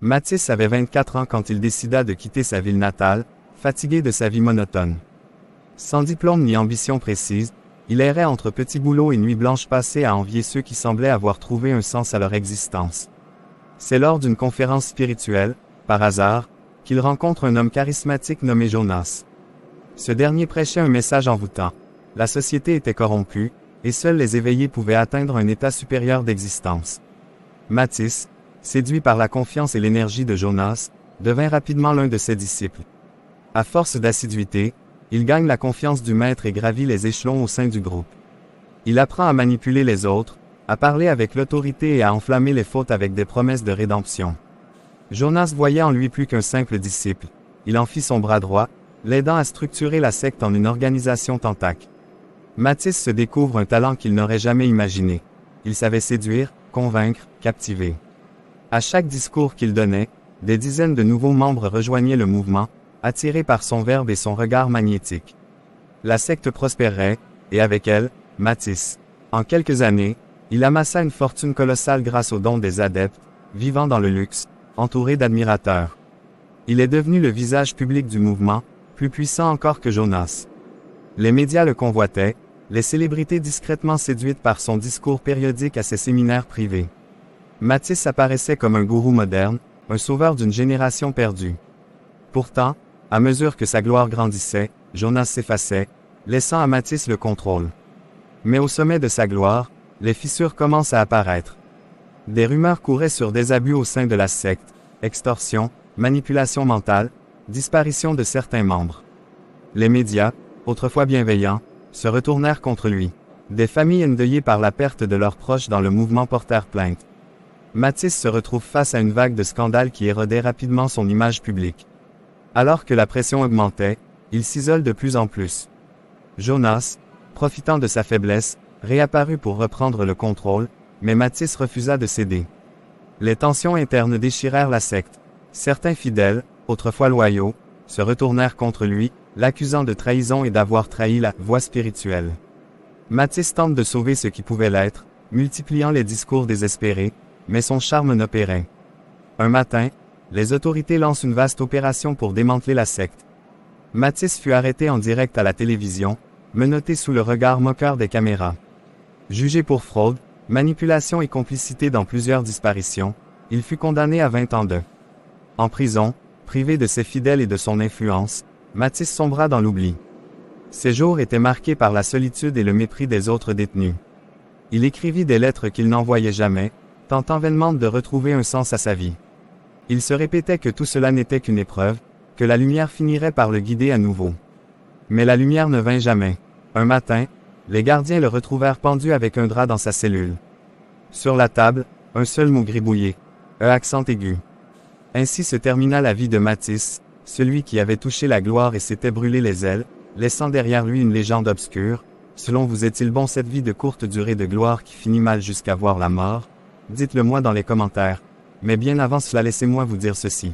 Mathis avait 24 ans quand il décida de quitter sa ville natale, fatigué de sa vie monotone. Sans diplôme ni ambition précise, il errait entre petits boulots et nuits blanches passées à envier ceux qui semblaient avoir trouvé un sens à leur existence. C'est lors d'une conférence spirituelle, par hasard, qu'il rencontre un homme charismatique nommé Jonas. Ce dernier prêchait un message envoûtant. La société était corrompue, et seuls les éveillés pouvaient atteindre un état supérieur d'existence. Mathis, séduit par la confiance et l'énergie de Jonas, devint rapidement l'un de ses disciples. À force d'assiduité, il gagne la confiance du maître et gravit les échelons au sein du groupe. Il apprend à manipuler les autres, à parler avec l'autorité et à enflammer les fautes avec des promesses de rédemption. Jonas voyait en lui plus qu'un simple disciple. Il en fit son bras droit, l'aidant à structurer la secte en une organisation tentacle. Mathis se découvre un talent qu'il n'aurait jamais imaginé. Il savait séduire, convaincre, captiver. À chaque discours qu'il donnait, des dizaines de nouveaux membres rejoignaient le mouvement, attirés par son verbe et son regard magnétique. La secte prospérait, et avec elle, Mathis. En quelques années, il amassa une fortune colossale grâce aux dons des adeptes, vivant dans le luxe, entouré d'admirateurs. Il est devenu le visage public du mouvement, plus puissant encore que Jonas. Les médias le convoitaient, les célébrités discrètement séduites par son discours périodique à ses séminaires privés. Mathis apparaissait comme un gourou moderne, un sauveur d'une génération perdue. Pourtant, à mesure que sa gloire grandissait, Jonas s'effaçait, laissant à Mathis le contrôle. Mais au sommet de sa gloire, les fissures commencent à apparaître. Des rumeurs couraient sur des abus au sein de la secte, extorsion, manipulation mentale, disparition de certains membres. Les médias, autrefois bienveillants, se retournèrent contre lui. Des familles endeuillées par la perte de leurs proches dans le mouvement portèrent plainte. Mathis se retrouve face à une vague de scandales qui érodait rapidement son image publique. Alors que la pression augmentait, il s'isole de plus en plus. Jonas, profitant de sa faiblesse, réapparut pour reprendre le contrôle, mais Mathis refusa de céder. Les tensions internes déchirèrent la secte. Certains fidèles, autrefois loyaux, se retournèrent contre lui, l'accusant de trahison et d'avoir trahi la voie spirituelle. Mathis tente de sauver ce qui pouvait l'être, multipliant les discours désespérés, mais son charme n'opérait. Un matin, les autorités lancent une vaste opération pour démanteler la secte. Mathis fut arrêté en direct à la télévision, menotté sous le regard moqueur des caméras. Jugé pour fraude, manipulation et complicité dans plusieurs disparitions, il fut condamné à 20 ans de. En prison, privé de ses fidèles et de son influence, Mathis sombra dans l'oubli. Ses jours étaient marqués par la solitude et le mépris des autres détenus. Il écrivit des lettres qu'il n'envoyait jamais, tentant vainement de retrouver un sens à sa vie. Il se répétait que tout cela n'était qu'une épreuve, que la lumière finirait par le guider à nouveau. Mais la lumière ne vint jamais. Un matin, les gardiens le retrouvèrent pendu avec un drap dans sa cellule. Sur la table, un seul mot gribouillé. Accent aigu. Ainsi se termina la vie de Mathis, celui qui avait touché la gloire et s'était brûlé les ailes, laissant derrière lui une légende obscure. Selon vous, est-il bon cette vie de courte durée de gloire qui finit mal jusqu'à voir la mort? Dites-le moi dans les commentaires. Mais bien avant cela, laissez-moi vous dire ceci.